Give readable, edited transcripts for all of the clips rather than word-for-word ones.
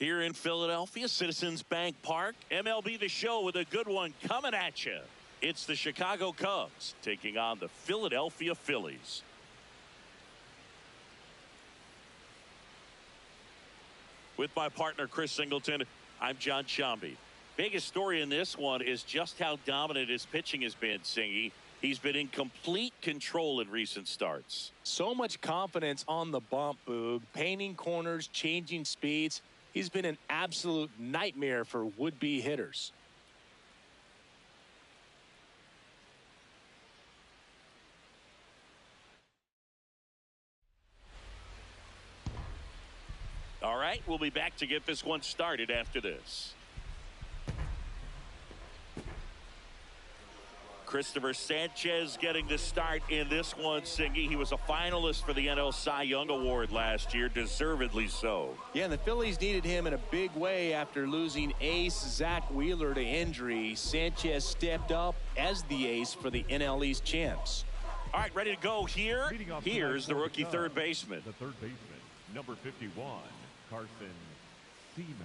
Here in Philadelphia, Citizens Bank Park, MLB The Show with a good one coming at you. It's the Chicago Cubs taking on the Philadelphia Phillies. With my partner, Chris Singleton, I'm John Shambi. Biggest story in this one is just how dominant his pitching has been, Singy. He's been in complete control in recent starts. So much confidence on the bump, Boog. Painting corners, changing speeds. He's been an absolute nightmare for would-be hitters. All right, we'll be back to get this one started after this. Christopher Sanchez getting the start in this one, Singy. He was a finalist for the NL Cy Young Award last year, deservedly so. Yeah, and the Phillies needed him in a big way after losing ace Zach Wheeler to injury. Sanchez stepped up as the ace for the NL East champs. All right, ready to go here. Here's the rookie third baseman. The third baseman, number 51, Carson Siemens.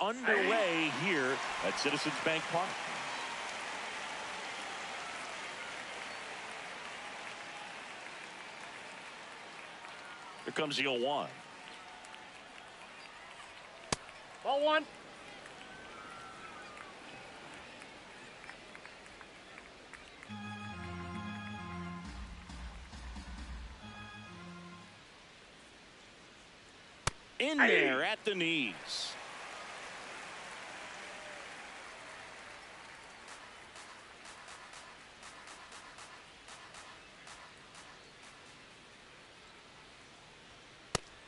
Underway here at Citizens Bank Park. Here comes the 0-1. Ball one. In there at the knees.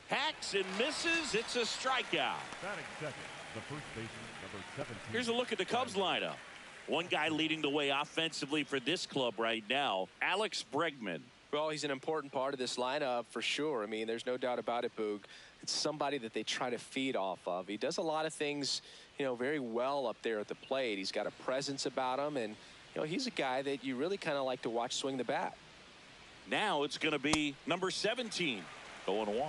Hacks and misses. It's a strikeout. Batting second, the first baseman, number 17. Here's a look at the Cubs lineup. One guy leading the way offensively for this club right now, Alex Bregman. Well, he's an important part of this lineup for sure. I mean, there's no doubt about it, Boog. It's somebody that they try to feed off of. He does a lot of things, very well up there at the plate. He's got a presence about him, and, he's a guy that you really kind of like to watch swing the bat. Now it's going to be number 17, 0-1.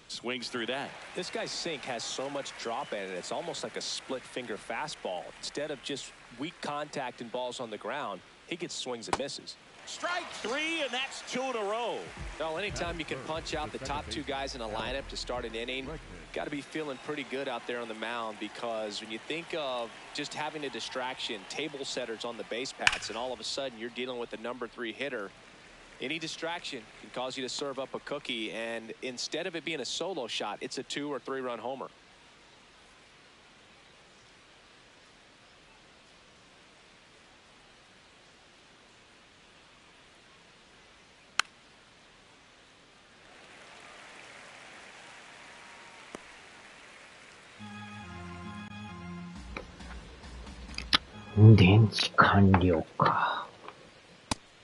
Swings through that. This guy's sink has so much drop in it. It's almost like a split finger fastball. Instead of just weak contact and balls on the ground, he gets swings and misses. Strike three, and that's 2 in a row. Well, anytime you can punch out the top two guys in a lineup to start an inning, got to be feeling pretty good out there on the mound, because when you think of just having a distraction, table setters on the base paths, and all of a sudden you're dealing with the number 3 hitter, any distraction can cause you to serve up a cookie, and instead of it being a solo shot, it's a 2 or 3 run homer.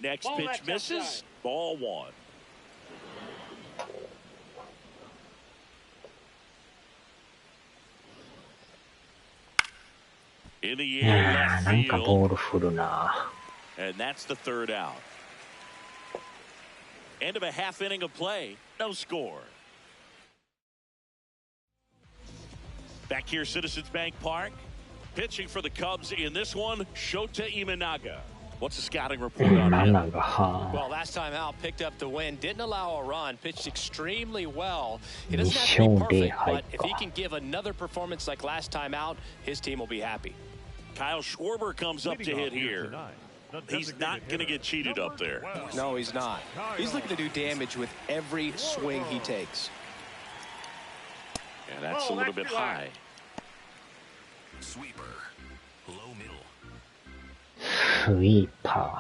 Next pitch misses. Ball 1. In the air, left field. And that's the third out. End of a half inning of play. No score. Back here, Citizens Bank Park. Pitching for the Cubs in this one, Shota Imanaga. What's the scouting report on him? Well, last time out, picked up the win, didn't allow a run, pitched extremely well. He doesn't have to be perfect, but if he can give another performance like last time out, his team will be happy. Kyle Schwarber comes up to hit here. He's not going to get cheated up there. No, he's not. He's looking to do damage with every swing he takes. And that's a little bit high. Sweeper. Low middle. Sweeper.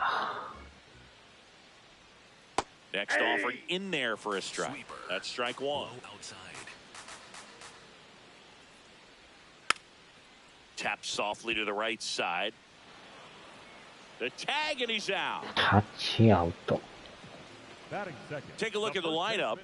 Next offering in there for a strike. Sweeper. That's strike 1. Outside. Tap softly to the right side. The tag, and he's out. タッチアウト。Batting second. Take a look at the lineup.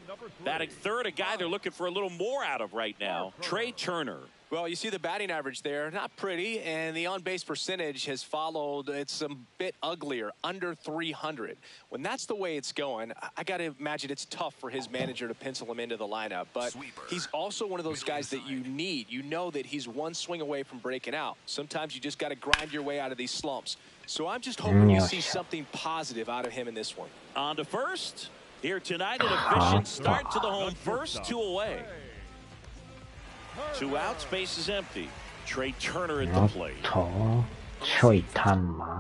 Batting third, a guy they're looking for a little more out of right now, Trey Turner. Well, you see the batting average there, not pretty, and the on-base percentage has followed. It's a bit uglier, under 300. When that's the way it's going, I got to imagine it's tough for his manager to pencil him into the lineup. But he's also one of those guys that you need. You know that he's one swing away from breaking out. Sometimes you just got to grind your way out of these slumps. So I'm just hoping you see something positive out of him in this one. On to first. Here tonight, an efficient start to the home first, 2 away. 2 outs, base is empty. Trey Turner at the plate. ช่วยทำมา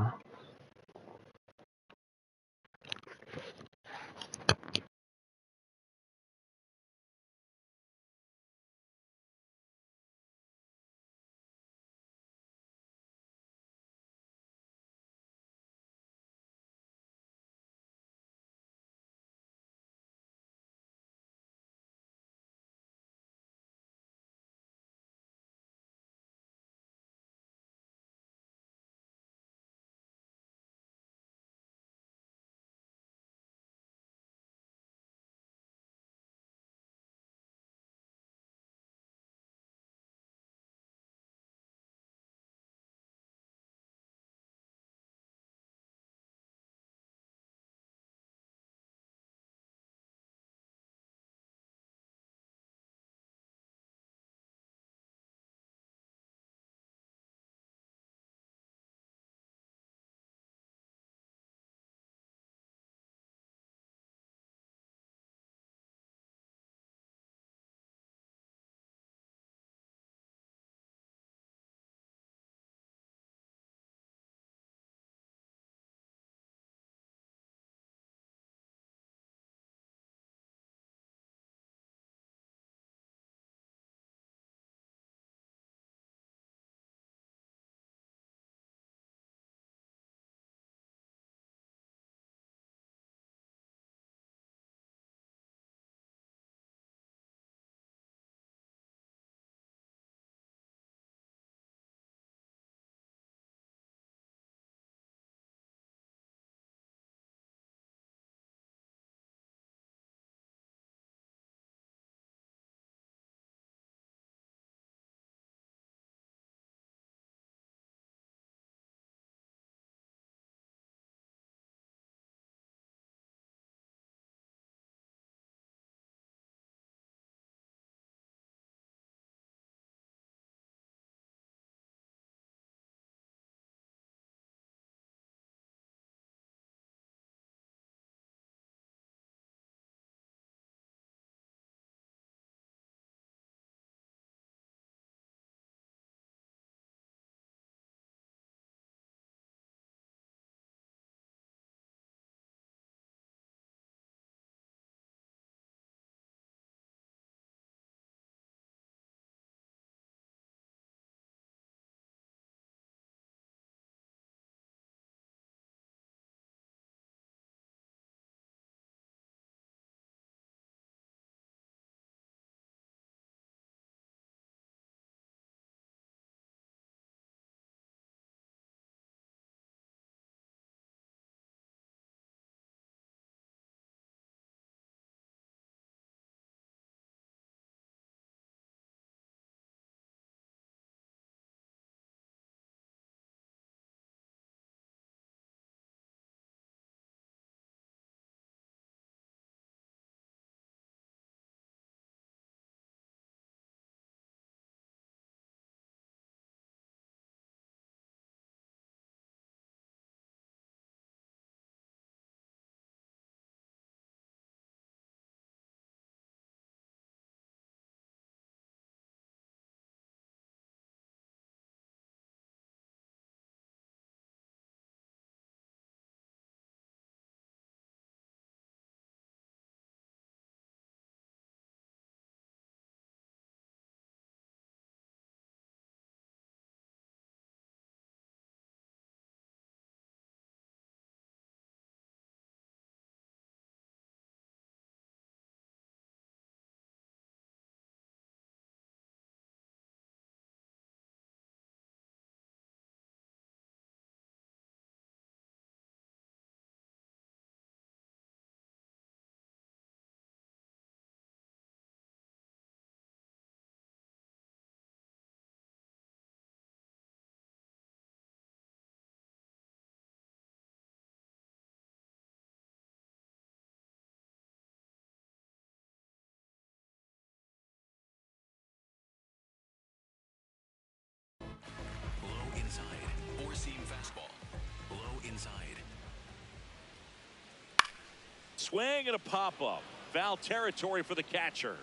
Swing and a pop-up. Foul territory for the catcher.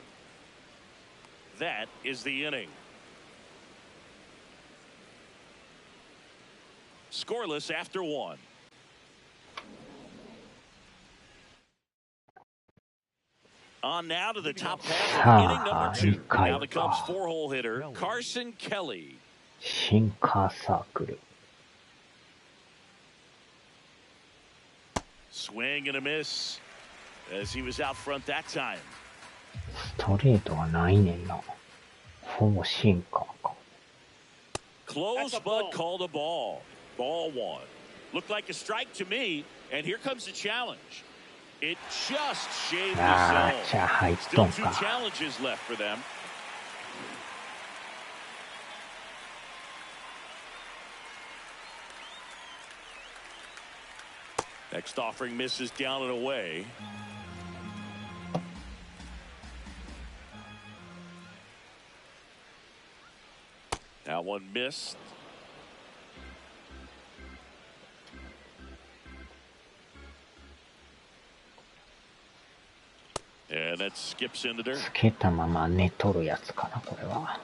That is the inning. Scoreless after one. On now to the top half of inning number 2. Now the Cubs 4-hole hitter, Carson Kelly. シンカーサークル。 Swing and a miss as he was out front that time. ストレートがないねんな。ほぼシンカーか。 Close but called a ball. Ball one. Looked like a strike to me, and here comes the challenge. It just shaved the zone. Still 2 challenges left for them. Next offering misses down and away. That one missed. And that skips in the dirt. つけたまま寝とるやつかな、これは。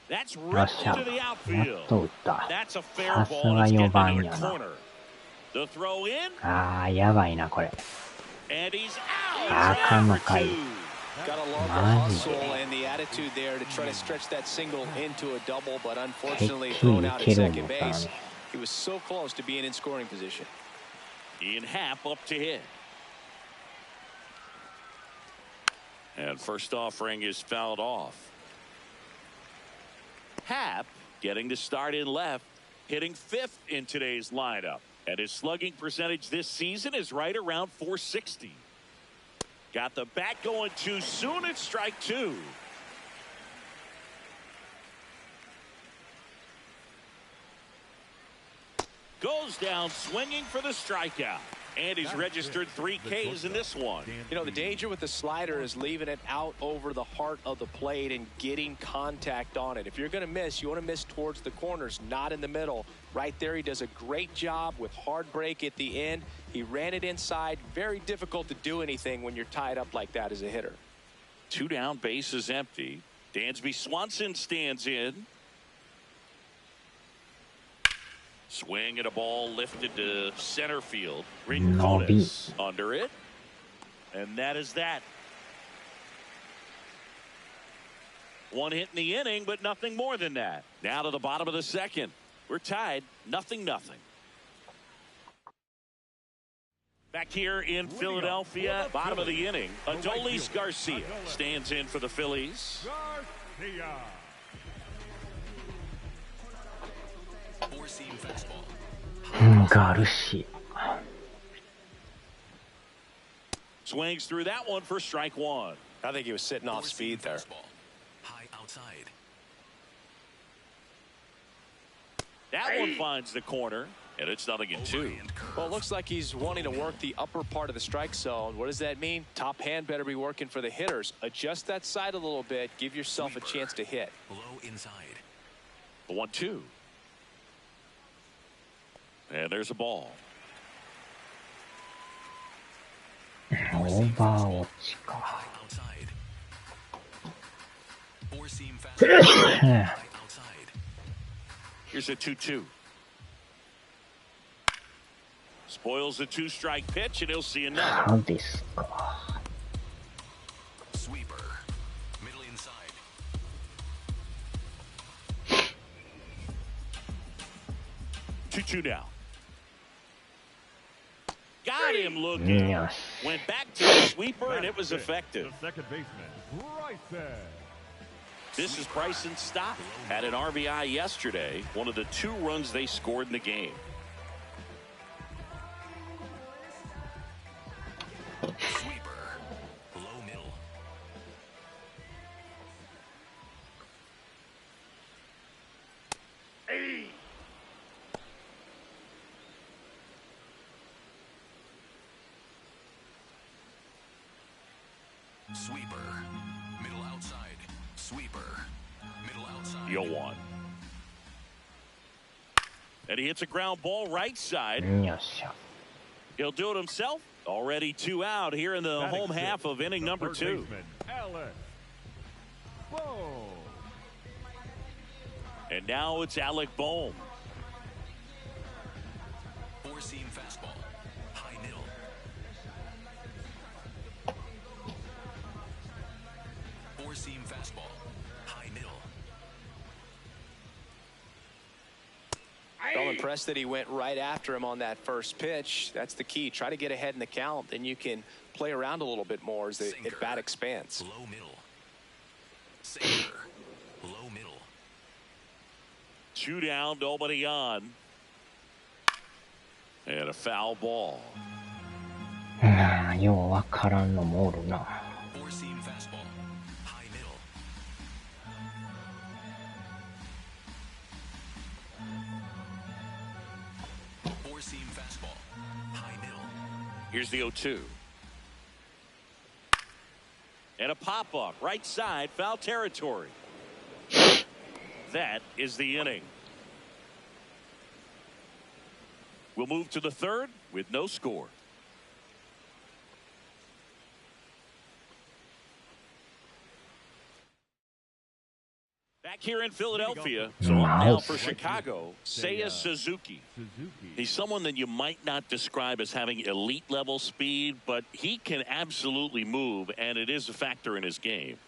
That's ripped into the outfield. That's a fair ball. さすが4番やな。 The throw in. ああ、やばいな、これ。 And he's out. あかんのかい。 Got a love the hustle and the attitude there to try to stretch that single into a double, but unfortunately thrown out at second base. He was so close to being in scoring position. Ian Happ up to hit. And first offering is fouled off. Happ getting the start in left, hitting 5th in today's lineup. And his slugging percentage this season is right around .460. Got the bat going too soon. It's strike 2. Goes down swinging for the strikeout. And he's registered 3 Ks in this one. You know, the danger with the slider is leaving it out over the heart of the plate and getting contact on it. If you're going to miss, you want to miss towards the corners, not in the middle. Right there, he does a great job with hard break at the end. He ran it inside. Very difficult to do anything when you're tied up like that as a hitter. 2 down, base is empty. Dansby Swanson stands in. Swing and a ball lifted to center field. Rincones under it. And that is that. 1 hit in the inning, but nothing more than that. Now to the bottom of the 2nd. We're tied, 0-0. Back here in Philadelphia, bottom of the inning, Adolis Garcia stands in for the Phillies. Garcia. Swings through that one for strike 1. I think he was sitting off speed there. High outside. That one finds the corner, and it's 0-2. Well, it looks like he's wanting to work the upper part of the strike zone. What does that mean? Top hand better be working for the hitters. Adjust that side a little bit. Give yourself a chance to hit. Low inside. 1-2. And there's a ball. オーバーウォッチか。 Here's a 2-2. Spoils the 2-strike pitch, and he'll see another. そうですか。 Sweeper. Middle inside. 2-2 now. Got him looking. Yes. Went back to the sweeper, and it was effective. The second baseman, Bryson. This is Bryson Stott. Had an RBI yesterday, one of the 2 runs they scored in the game. Sweeper. Low middle. Hey. Sweeper. Middle outside. Sweeper. Middle outside. 0-1. And he hits a ground ball right side. よっしゃ。 He'll do it himself. Already 2 out here in the home half of inning number 2. And now it's Alec Bohm. Four-seam fastball. High middle. Four-seam fastball. High middle. I'm impressed that he went right after him on that first pitch. That's the key. Try to get ahead in the count, then you can play around a little bit more as the at-bat expands. Low middle. Sinker. Low middle. 2 down, nobody on. And a foul ball. ようわからんのもおるな。 Four-seam fastball. High middle. Four-seam fastball. High middle. Here's the 0-2. And a pop-up, right side, foul territory. That is the inning. We'll move to the third with no score. Back here in Philadelphia, so up now for Chicago, Seiya Suzuki. He's someone that you might not describe as having elite level speed, but he can absolutely move, and it is a factor in his game.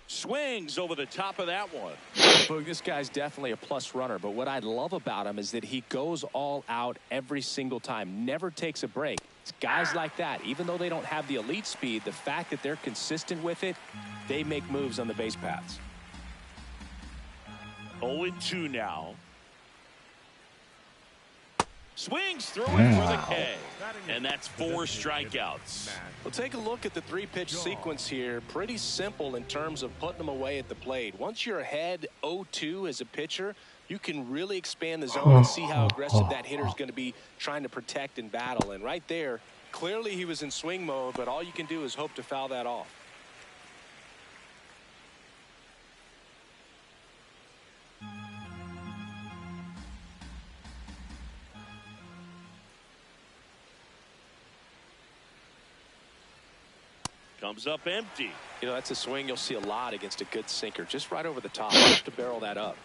Swings over the top of that one. Boog, this guy's definitely a plus runner, but what I love about him is that he goes all out every single time, never takes a break. It's guys like that, even though they don't have the elite speed, the fact that they're consistent with it, they make moves on the base paths. 0-2 now. Swings through it for the K. And that's 4 strikeouts. Well, take a look at the 3-pitch sequence here. Pretty simple in terms of putting them away at the plate. Once you're ahead 0-2 as a pitcher, you can really expand the zone and see how aggressive that hitter is going to be trying to protect and battle. And right there, clearly he was in swing mode, but all you can do is hope to foul that off. Comes up empty. You know, that's a swing you'll see a lot against a good sinker. Just right over the top. Just to barrel that up.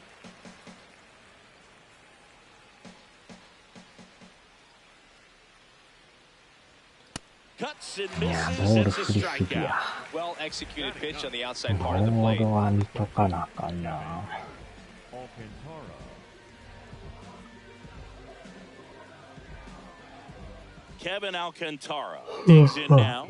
Cuts and misses. It's a strikeout. Well executed pitch on the outside part ボ of the ー plate. ルは見とかなあかんな。 Kevin Alcantara digs in now.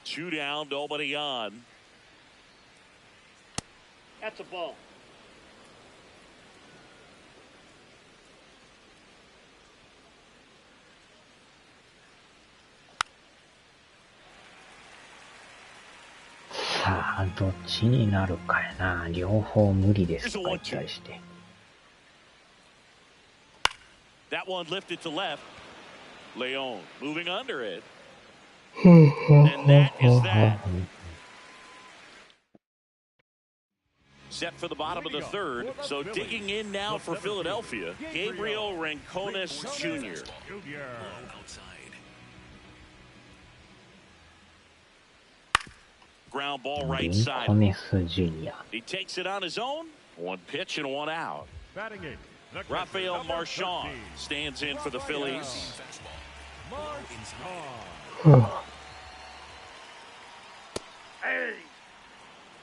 Two down, nobody on. That's a ball. Sa さあ、どっちになるかやな。両方無理ですとか言ったりして。That one lifted to left. Leon moving under it. And that is that. Set for the bottom of the third. So digging in now for Philadelphia, Gabriel Rincones Jr. Ground ball right side. He takes it on his own. One pitch and one out. Rafael Marchand stands in for the Phillies.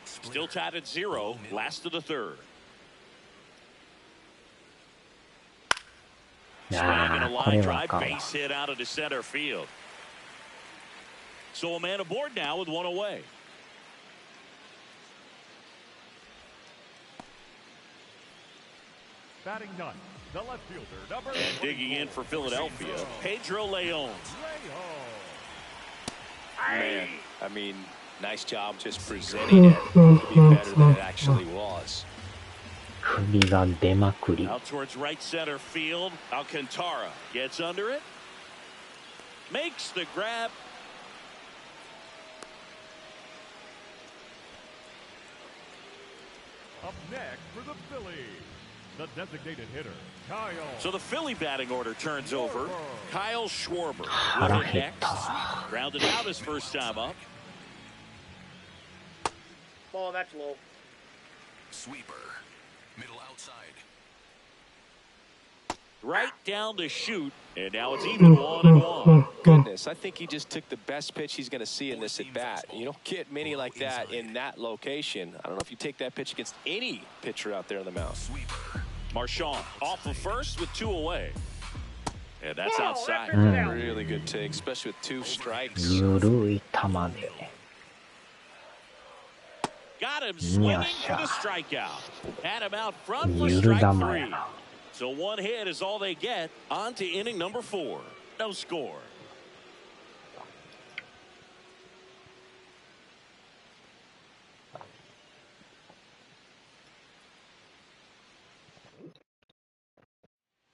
Still tied at 0, last of the third. Swing and a line drive, base hit out of the center field. So a man aboard now with one away. Batting ninth, the left fielder, number And digging in for Philadelphia, Pedro Leon. Man, I mean, nice job just presenting it to be better than it actually was. 首が出まくり。 Out towards right center field. Alcantara gets under it. Makes the grab. Up next for the Phillies, the designated hitter, Kyle. So the Philly batting order turns over. Kyle Schwarber腹with it 減っ next. た。 Grounded out his first time up. Ball, that's low. Sweeper. Middle outside. Right down to shoot. And now it's even 1-1. Goodness, I think he just took the best pitch he's going to see in this at bat. You don't get many like that in that location. I don't know if you take that pitch against any pitcher out there on the mound. Sweeper. Marchand off of first with 2 away. And that's Oh, outside. that pitch is out. Really good take, especially with 2 strikes. ゆるい球で。 Got him swinging for the strikeout. Had him out front for ゆる strike 球や 3. な。 So 1 hit is all they get. On to inning number 4. No score.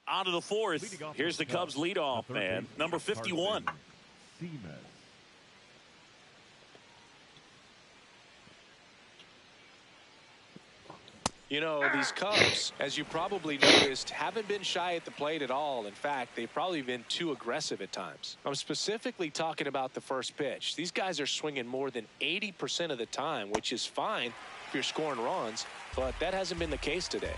On to the 4th. Leading off Here's the Cubs the leadoff third man, baseman, number 51. Carson Seamus. You know, these Cubs, as you probably noticed, haven't been shy at the plate at all. In fact, they've probably been too aggressive at times. I'm specifically talking about the first pitch. These guys are swinging more than 80% of the time, which is fine if you're scoring runs, but that hasn't been the case today.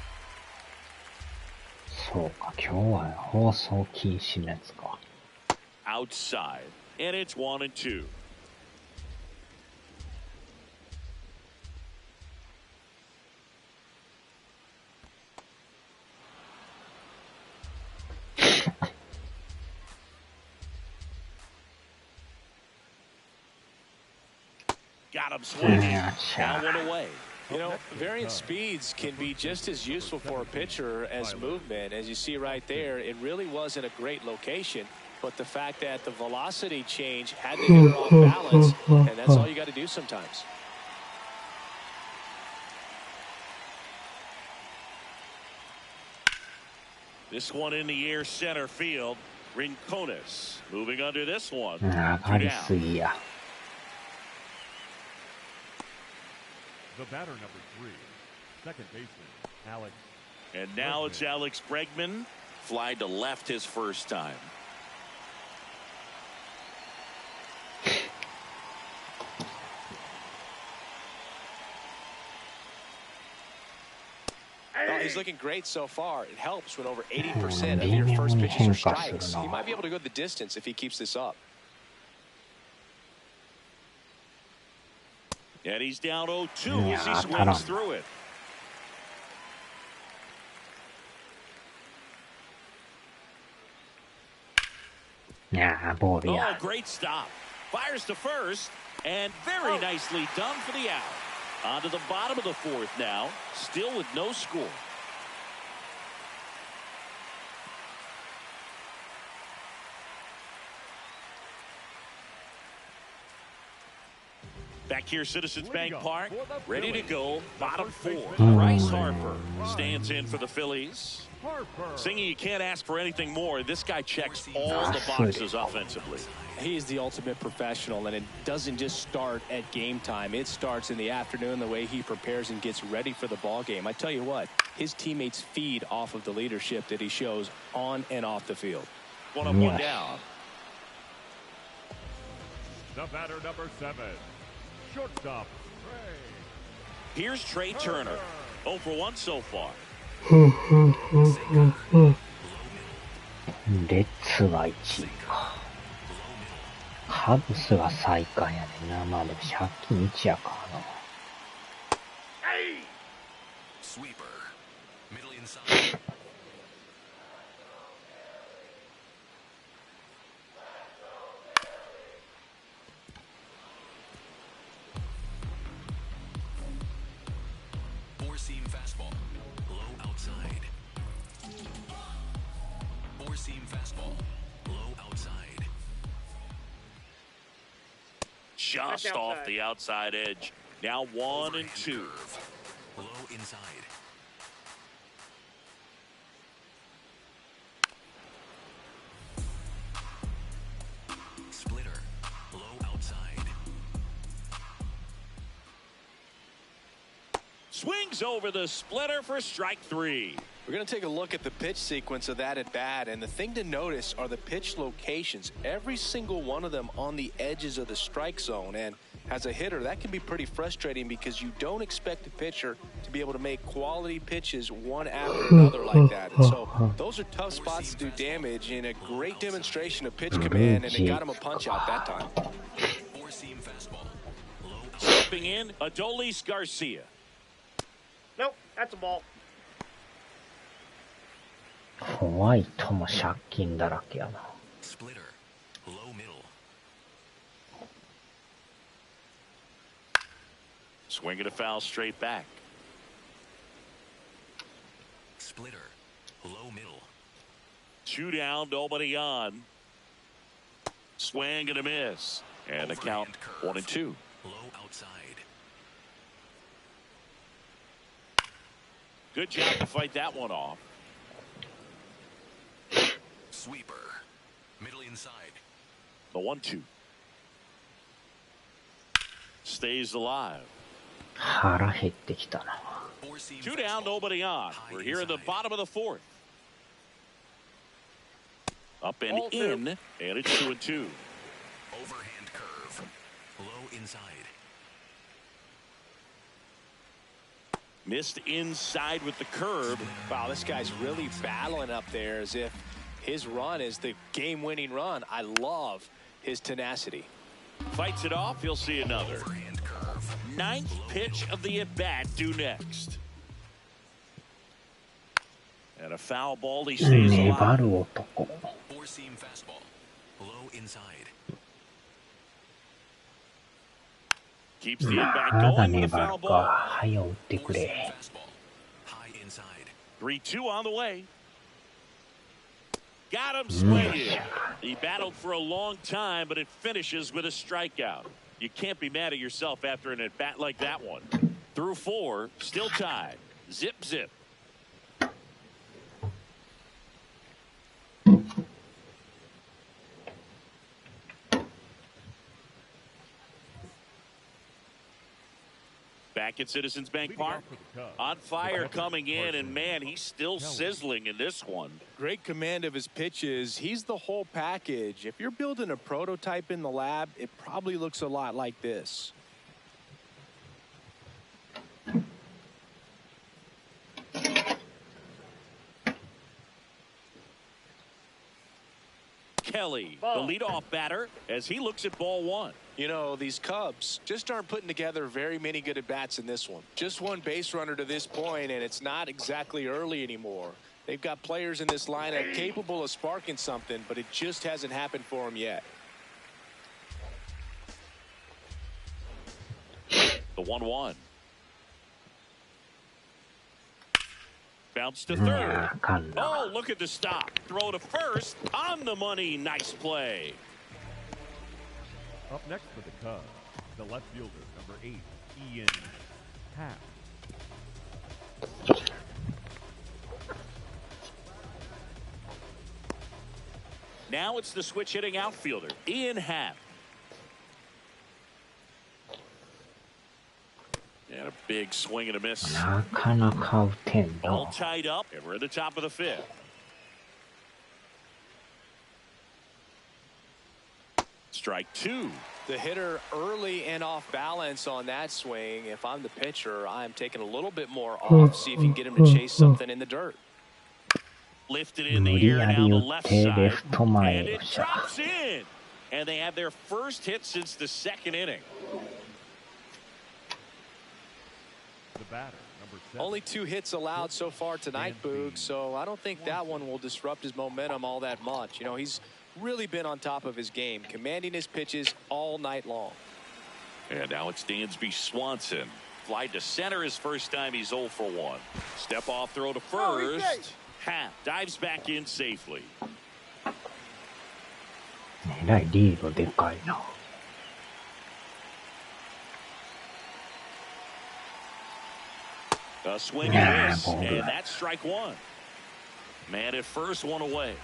そうか、今日は放送禁止のやつか。 Outside. And it's 1-2. Got him swinging. Now 1 away. You know, variant speeds can be just as useful for a pitcher as movement. As you see right there, it really wasn't a great location, but the fact that the velocity change had the hitter off balance, and that's all you got to do sometimes. This one in the air center field. Rincones moving under this one. 上がりすぎや。 The batter number 3, second baseman, Alex. And now it's Alex Bregman. Fly to left his first time. Well, he's looking great so far. It helps when over 80% of your first pitches are strikes. He might be able to go the distance if he keeps this up. And he's down 0-2 as he swings through it. Oh, great stop. Fires to first, and very nicely done for the out. On to the bottom of the 4th now, still with no score. Back here, Citizens Bank Park, ready to go, bottom 4. Bryce Harper stands in for the Phillies. Singy, you can't ask for anything more. This guy checks all the boxes offensively. He's the ultimate professional, and it doesn't just start at game time. It starts in the afternoon, the way he prepares and gets ready for the ball game. I tell you what, his teammates feed off of the leadership that he shows on and off the field. 1 up, 1 down. The batter number 7, shortstop, Trey. Here's Trey Turner. 0 for 1 so far. レッツが1位か。カブスが最下位やねんな。まあでも借金1やからな。Sweeper. Middle inside. Four-seam fastball. Low outside. Four-seam fastball. Low outside. Just off the outside edge. Now 1-2. Low inside. Swings over the splitter for strike 3. We're going to take a look at the pitch sequence of that at bat, and the thing to notice are the pitch locations. Every single one of them on the edges of the strike zone, and as a hitter, that can be pretty frustrating because you don't expect a pitcher to be able to make quality pitches one after another like that. And so those are tough spots to do damage, and a great demonstration of pitch command, and it got him a punch out that time. Four-seam fastball. Low outside. Stepping in, Adolis Garcia. Nope, that's a ball. ホワイトも借金だらけやな。Splitter. Low middle. Swing and a foul straight back. Splitter. Low middle. 2 down, nobody on. Swing and a miss. And the count 1-2. Low outside. Good job to fight that one off. Sweeper. Middle inside. The 1-2. Stays alive. 腹減ってきたな。Four-seam 2 down, fastball. nobody on. We're here in the bottom of the 4th. Up and Ball in, and it's 2-2. Overhand curve. Low inside. Missed inside with the curve. Wow, this guy's really battling up there as if his run is the game-winning run. I love his tenacity. Fights it off. He'll see another. Overhand curve. 9th pitch of the at-bat due next. And a foul ball. He stays 粘 alive. る男。Four-seam fastball. Low inside. Keeps the at-bat まだ going with a 粘 foul る ball. か。早打ってく Four-seam れ。 fastball. High inside. 3-2 on the way. Got him swinging. He battled for a long time, but it finishes with a strikeout. You can't be mad at yourself after an at-bat like that one. Through 4, still tied. Zip, zip. Back at Citizens Bank Park. On fire coming in, and man, he's still sizzling in this one. Great command of his pitches. He's the whole package. If you're building a prototype in the lab, it probably looks a lot like this. Kelly, Ball. the leadoff batter, as he looks at ball 1. You know, these Cubs just aren't putting together very many good at-bats in this one. Just one base runner to this point, and it's not exactly early anymore. They've got players in this lineup capable of sparking something, but it just hasn't happened for them yet. The 1-1. Bounce to third. あかんな。 Oh, look at the stop. Throw to first. On the money. Nice play. Up next for the Cubs, the left fielder, number 8, Ian Happ. Now it's the switch hitting outfielder, Ian Happ. And a big swing and a miss. なかなか打てん All な。 tied up, and we're at the top of the 5th. Strike 2. The hitter early and off balance on that swing. If I'm the pitcher, I'm taking a little bit more off, see if you can get him to chase something in the dirt. Lifted in the 無理 air や down り the 打 left ってレ side. フト前 And よ it っしゃ。 drops in. And they have their first hit since the 2nd inning. The batter, number 7. Only 2 hits allowed so far tonight, Boog, so I don't think that one will disrupt his momentum all that much. You know, he's really been on top of his game, commanding his pitches all night long. And now it's Dansby Swanson. Fly to center his first time. He's 0 for 1. Step off throw to first. Happ dives back in safely. えらいリードでかいな。A swing and miss, and that's strike 1. Man at first, 1 away.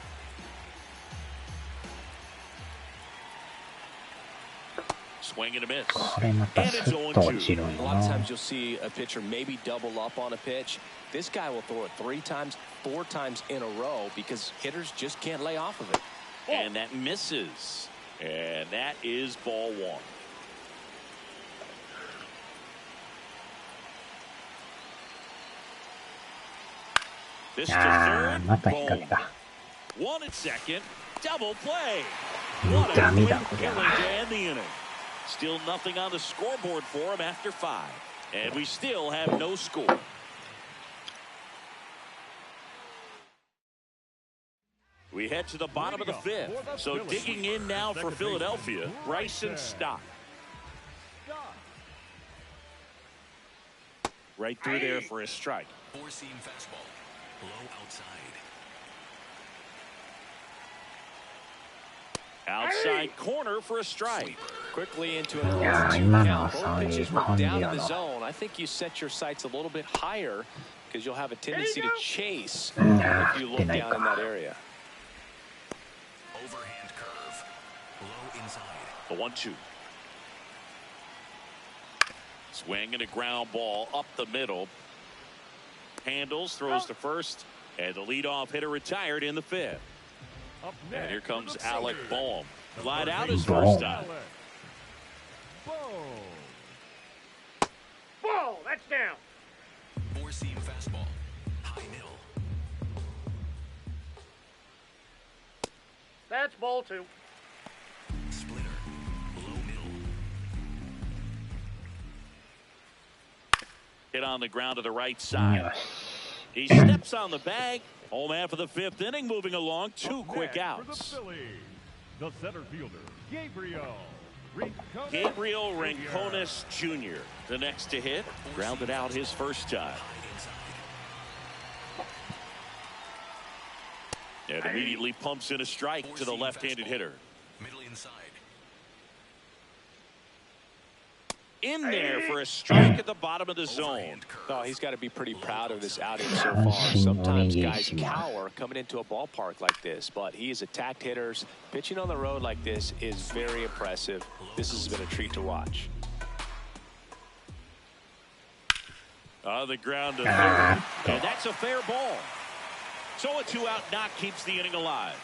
Swing and a miss. これまたスッと落ちるん A よ lot of な。 times you'll see a pitcher maybe double up on a pitch. This guy will throw it 3 times, 4 times in a row because hitters just can't lay off of it. And that misses. And that is ball 1. This to あ third. ー、また引っ掛け Boom. た。 One at second. Double play. ダメ What だ a こ quick れ killing は。 to end the inning. Still nothing on the scoreboard for him after 5. And we still have no score. We head to the bottom of the 5th. So digging in now for Philadelphia, Bryson Stott. Right through there for a strike. 4-seam fastball. Low outside. Outside corner for a strike. Quickly into an いやー、 0-2 今のは count. そう Both いう pitches were 感じ down や in the な。 zone. I think you set your sights a little bit higher because you'll have a tendency to chase いや if you ー、振って look ない down in that か。 area. Overhand curve. Low inside. The 1-2. Swing and a ground ball up the middle. Handles, throws to first, and the leadoff hitter retired in the 5th. And here comes Alec Boehm. Flied out his first time. Whoa, that's down. 4-seam fastball. High middle. That's ball 2. Splitter. Low middle. Hit on the ground to the right side. よし。 He steps on the bag. Home half of the 5th inning, moving along. 2 quick outs. The center fielder, Gabriel Rincones Jr., the next to hit. Grounded out his first time. And immediately pumps in a strike to the left-handed hitter. Middle inside. In there for a strike at the bottom of the zone. Overhand curve. Oh, he's got to be pretty proud of this outing so far. Sometimes guys cower coming into a ballpark like this, but he has attacked hitters. Pitching on the road like this is very impressive. This has been a treat to watch. On the ground to third. And that's a fair ball. So a 2-out knock keeps the inning alive.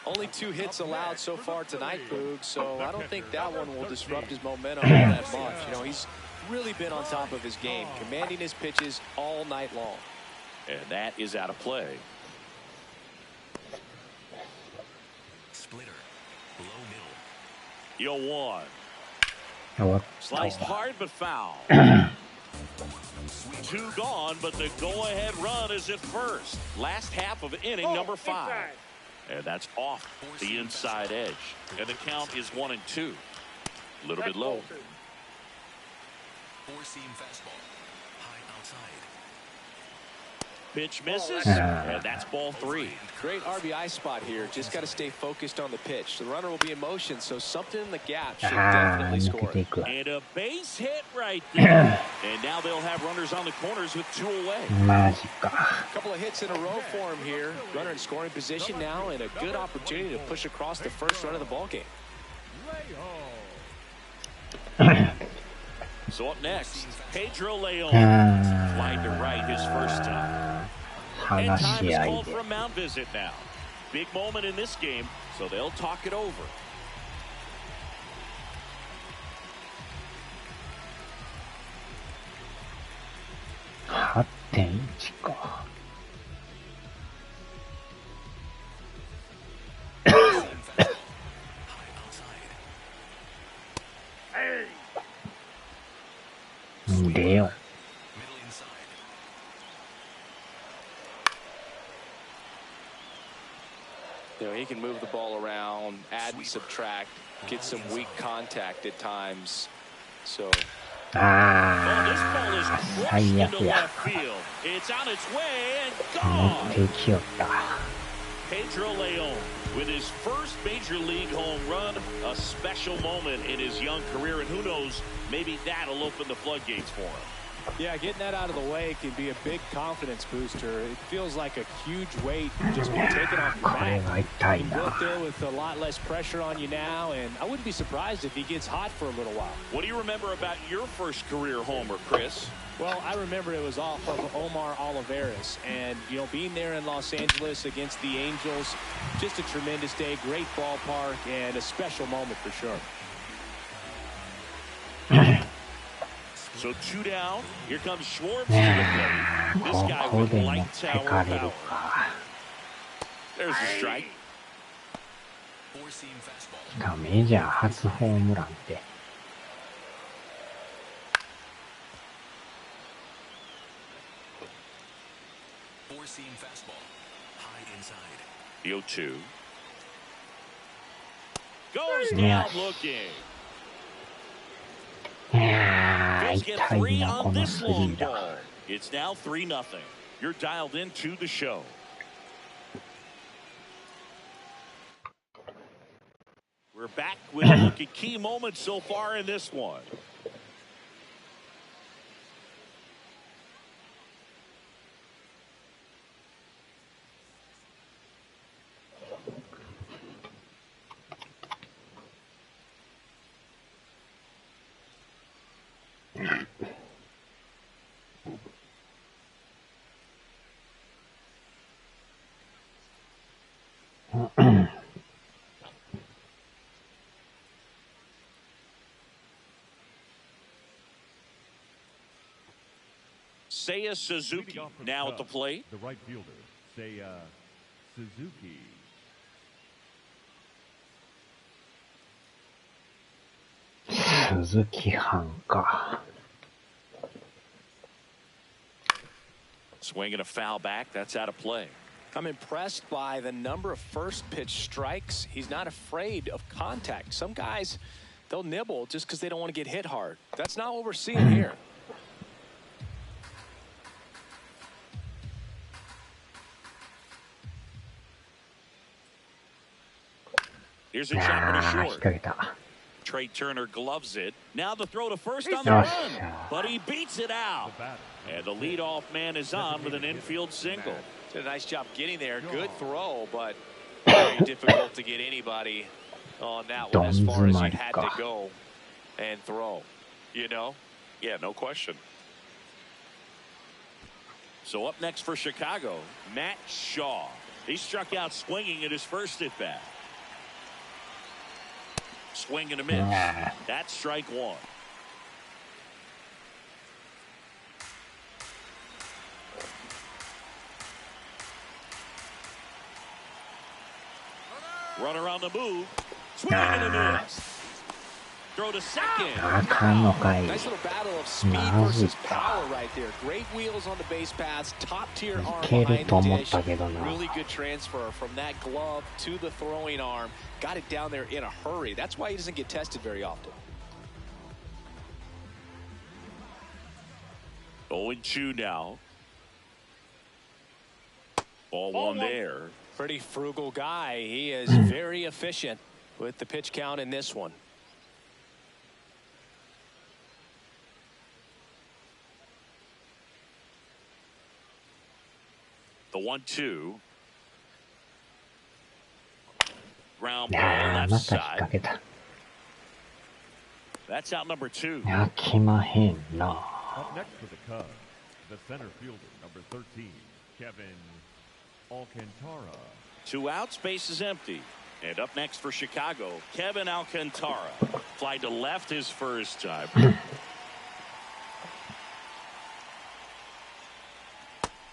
Only 2 hits allowed so far tonight, Boog, so I don't think that one will disrupt his momentum all that much. You know, he's really been on top of his game, commanding his pitches all night long. And that is out of play. Splitter. Low middle. Yo 1. 終わっ Sliced hard but foul. 2 gone, but the go-ahead run is at first. Last half of inning number 5. Inside. And that's off the inside edge. And the count is 1-2. A little bit low. 4-seam fastball. High outside. Pitch misses. Ah. And that's ball 3. Great RBI spot here. Just got to stay focused on the pitch. The runner will be in motion, so something in the gap should あー、 definitely 抜け score. ていくわ。 And a base hit right there. And now they'll have runners on the corners with 2 away. マジか。 A couple of hits in a row for him here. Runner in scoring position now, and a good opportunity to push across the first run of the ball game. So up next, Pedro Leon. あ Flying to right his first time. ー、 And 話 time し is 合い called で for a mound visit now. Big moment in this game, so they'll talk it over. 8.1 か。 レオン。 Middle inside. You know, he can move the ball around, add and subtract, get some weak contact at times. So Oh, this ball is ああ、 crushed 最 into 悪や。 left field. It's on its way and 持 gone. っていきよった。 Pedro Leon with his first major league home run, a special moment in his young career, and who knows, maybe that'll open the floodgates for him. Yeah, getting that out of the way can be a big confidence booster. It feels like a huge weight just being taken off your これ back. は痛い You な。 look there with a lot less pressure on you now, and I wouldn't be surprised if he gets hot for a little while. What do you remember about your first career homer, Chris? Well, I remember it was off of Omar Olivares, and, you know, being there in Los Angeles against the Angels, just a tremendous day, great ballpark, and a special moment for sure. So 2 down. Here comes Schwartz to the plate. This guy ここ with で持っ light て tower かれる power. か。 There's a strike. Four-seam fastball. しかもメジャー初ホームランって。Four-seam fastball. High inside. The 0-2. Goes Yes. down looking. いやー、 Phillies get 痛い 3 な、こ on の this スリ long ーだ。 ball. It's now 3-0. You're dialed into the show. We're back with a look at key moments so far in this one. Seiya Suzuki Leading off for now at the Cubs, plate. The right fielder, Seiya Suzuki. 鈴木藩か。 Swinging a foul back. That's out of play. I'm impressed by the number of first pitch strikes. He's not afraid of contact. Some guys, they'll nibble just because they don't want to get hit hard. That's not what we're seeing here. Here's a shot for the 引っ short. 掛けた。 Trey Turner gloves it. Now the throw to first on the Yes. run, but he beats it out. The batter. And the leadoff man is on with an infield single. Did a nice job getting there. Good throw, but very difficult to get anybody on that one as far as you had to go and throw. You know? Yeah, no question. So up next for Chicago, Matt Shaw. He struck out swinging at his first at bat. Swing and a miss. That's strike one. Runner on the move. Swing and a miss. Throw to second. あかんのかい。 Nice little battle of speed versus power right there. Great wheels on the base paths, top tier arm いける behind と the 思っ dish. たけどな。 Really good transfer from that glove to the throwing arm. Got it down there in a hurry. That's why he doesn't get tested very often. 0-2 now. Ball one there. Pretty frugal guy. He is very efficient with the pitch count in this one. The 1-2. Ground い ball やー、 left また引っ side. 掛けた。 That's out number 2. 飽きまへんな。 Up next for the Cubs, the center fielder, number 13, Kevin Alcantara. 2 outs, base is empty. And up next for Chicago, Kevin Alcantara. Fly to left his first time.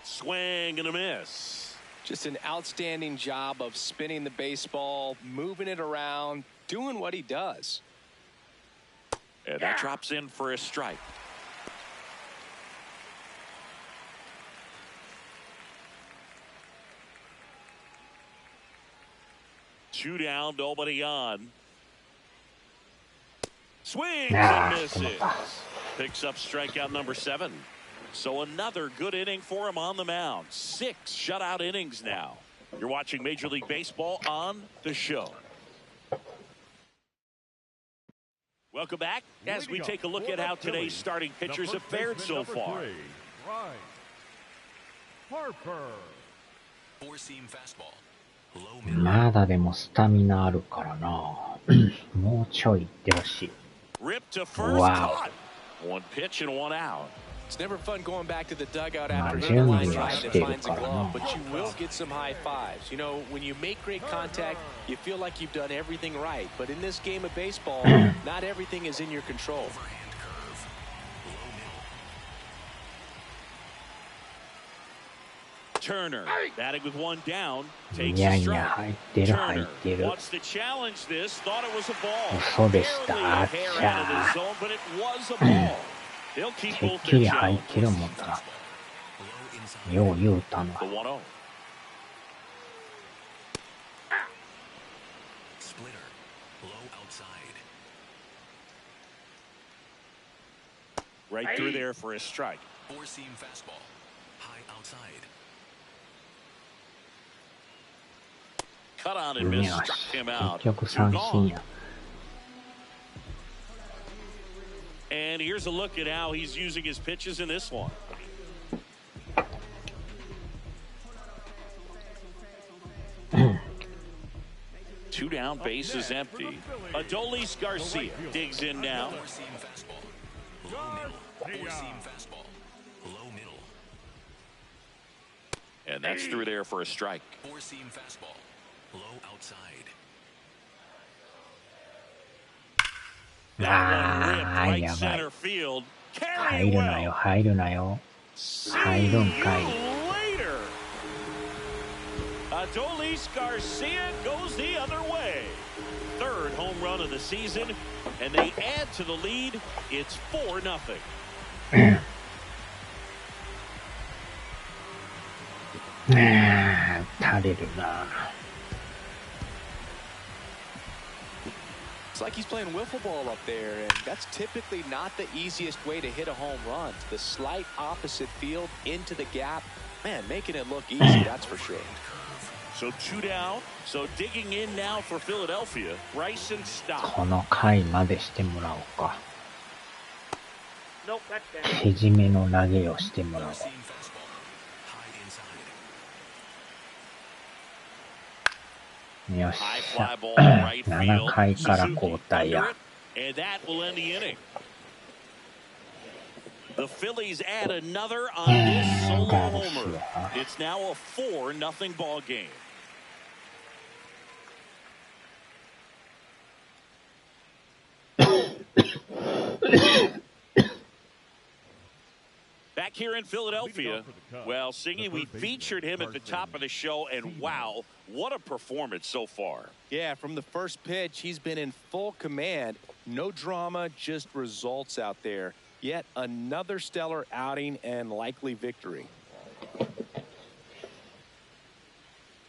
Swing and a miss. Just an outstanding job of spinning the baseball, moving it around, doing what he does. And that drops in for a strike. Two down, nobody on. Swings and misses. Picks up strikeout number 7. So another good inning for him on the mound. 6 shutout innings now. You're watching Major League Baseball on the show. Welcome back as we take a look at how today's starting pitchers have fared so far. Harper. Four-seam fastball. Low まだでもスタミナあるからな。もうちょいいってほしい。 Rip to first, caught. One pitch and one out. It's never fun going back to the dugout Ma after hitting a line準備は drive し that てる finds か a らな。 glove, but you will get some high fives. You know, when you make great contact, you feel like you've done everything right. But in this game of baseball, not everything is in your control. overhand curve. Low middle. Turner batting with one down, い takes や a いや、 strike. 入ってる入っ Turner てる。 wants to challenge this, thought it was a ball. 嘘でした。 Barely あ a っ hair ち out of ゃ the zone, but it was a ball. They'll keep てっ both き their り入っ challenges. てる思ったら。 Low inside. よう言うたな。 The 1-0. Splitter. Low outside. Right through there for a strike. Four-seam fastball. High outside. Cut on and miss, よ struck し。 him 結 out. 局 Two 三 gone. 振や。 And here's a look at how he's using his pitches in this one. Two down, bases empty. Adolis Garcia digs in now. Four-seam fastball. Low middle. Four-seam fastball. Low middle. And that's through there for a strike. Four-seam fastball. Low outside. That one ripped あー、 right やばい。 center field. 入 Carrying るなよ、 well. 入るなよ。 See 入るんかい。 you later. Adolis Garcia goes the other way. Third home run of the season, and they add to the lead. It's 4-0. 打たれるな。 It's like he's playing wiffle ball up there, and that's typically not the easiest way to hit a home run. The slight opposite field into the gap. Man, making it look easy, that's for sure. So two down. So digging in now for Philadelphia. Bryson Stott. この回までしてもらおうか。 Nope, that's down. けじめの投げをしてもらおう。 Four-seam fastball. High inside. よっ High し fly ゃ。 ball right 7 field. 回から Suzuki 交代 under や。 it, and that will end the inning. The Phillies add another on this solo homer. It's now a 4-0 ball game. Back here in Philadelphia, well, Singy, we featured him at the top of the show, and wow, what a performance so far. Yeah, from the first pitch, he's been in full command. No drama, just results out there. Yet another stellar outing and likely victory.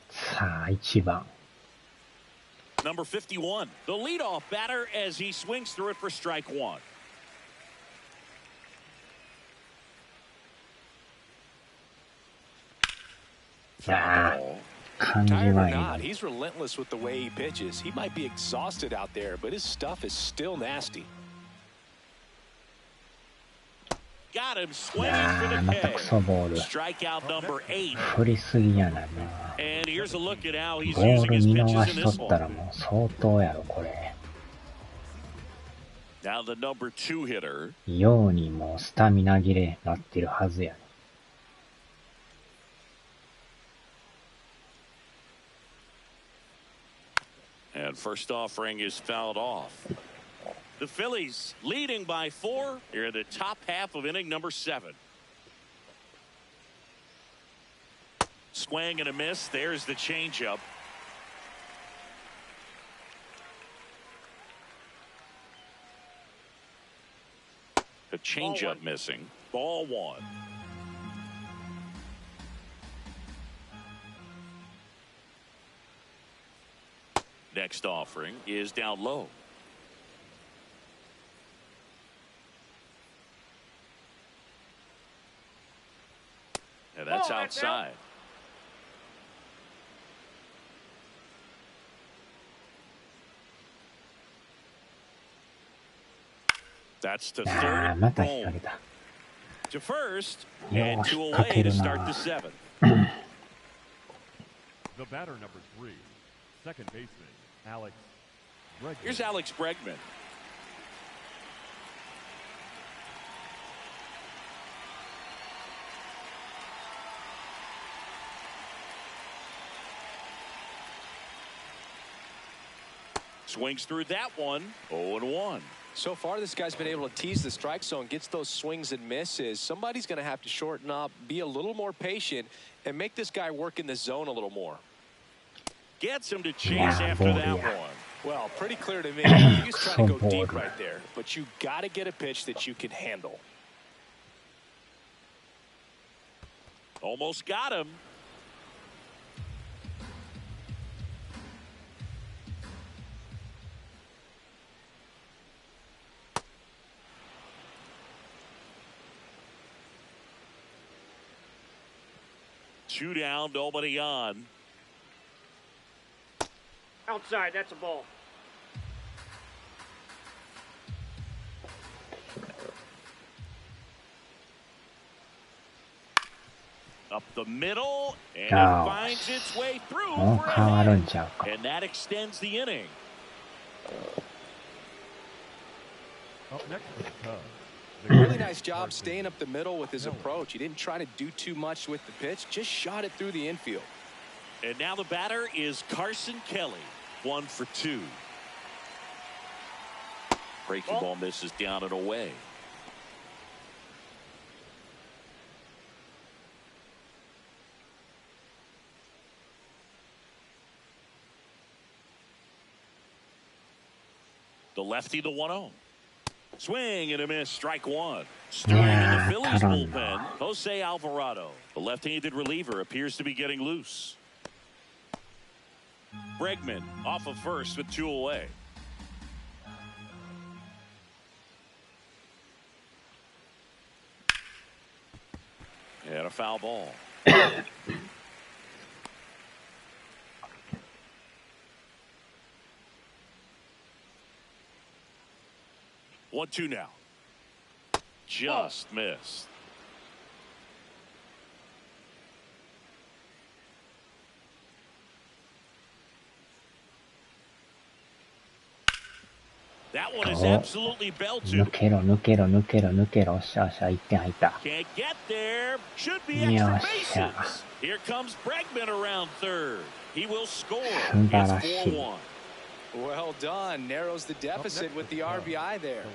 さあ、1番。 Number 51, the leadoff batter as he swings through it for strike one. Ah. 感じ Tired は or いいの not, に。 he's relentless with the way he pitches. He might be exhausted out there, but his stuff is still nasty. Got him swinging for the またクソボール。 Strikeout number 8. 振りすぎやな。 And here's a look at how he's ボー using ル his 見逃 pitches し in と this ったら one. もう相当やろ、これ。 Now the number 2 hitter. ようにもうスタミナ切れなってるはずやね。 And first offering is fouled off. The Phillies leading by 4 here in the top half of inning number 7. Swing and a miss. There's the changeup. The changeup missing. Ball one. Next offering is down low. And that's outside. That's to ああ、 third. また引っ Home. 掛けた。 To first よ and う two 引っ掛 away け to る start な the seventh. The batter number 3, second baseman, Alex Bregman. Here's Alex Bregman. Swings through that one. 0-1. So far, this guy's been able to tease the strike zone, gets those swings and misses. Somebody's going to have to shorten up, be a little more patient, and make this guy work in the zone a little more. Gets him to chase after that one. Well, pretty clear to me. He's trying to go deep right there, but you got to get a pitch that you can handle. Almost got him. Two down, nobody on. Outside, that's a ball. Up the middle, and Oh. it finds its way through もう for 変わ a る hit. んちゃうか。 And that extends the inning. Up next for the Cubs. Really nice job staying up the middle with his approach. He didn't try to do too much with the pitch, just shot it through the infield. And now the batter is Carson Kelly, 1 for 2. Breaking ball misses down and away. The lefty, the 1-0. Swing and a miss, strike one. Starting in the Phillies bullpen, Jose Alvarado. The left-handed reliever appears to be getting loose. Bregman off of first with 2 away. And a foul ball. 1-2 now. Just missed. That one is absolutely belted. 抜けろ、抜けろ、抜けろ、抜けろ。おっしゃ、おっしゃ、1点入った。 Can't get there. Should be extra bases. Here comes Bregman around third. He will score. It's 4-1. Well done. Narrows the deficit with the RBI there.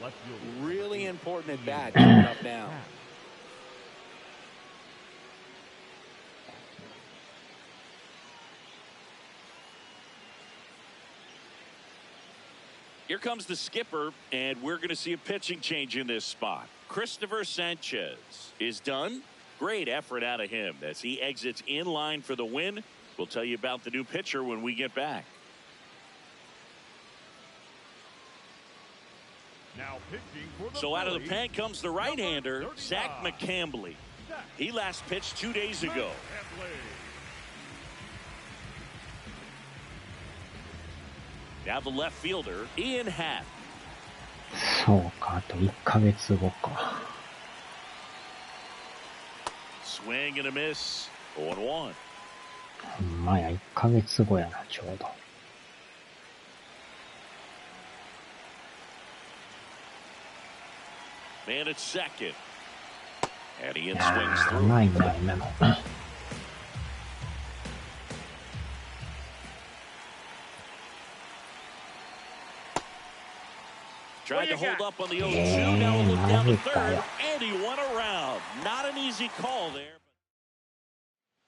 Really important at bat coming up now. Here comes the skipper, and we're going to see a pitching change in this spot. Christopher Sanchez is done. Great effort out of him as he exits in line for the win. We'll tell you about the new pitcher when we get back. Now pitching for the So out of the Phillies, pen comes the right-hander, Zach McCambly. He last pitched 2 days ago. Now the left fielder, Ian Happ. そうか、あと1ヶ月後か。 Swing and a miss. 0-1. ほんまや、1ヶ月後やな、ちょうど。Man at second. And Ian い swings やー、う through. まいな、今の。 Tried to hold up on the 0-2. Now a look down the third. And he went around. Not an easy call there.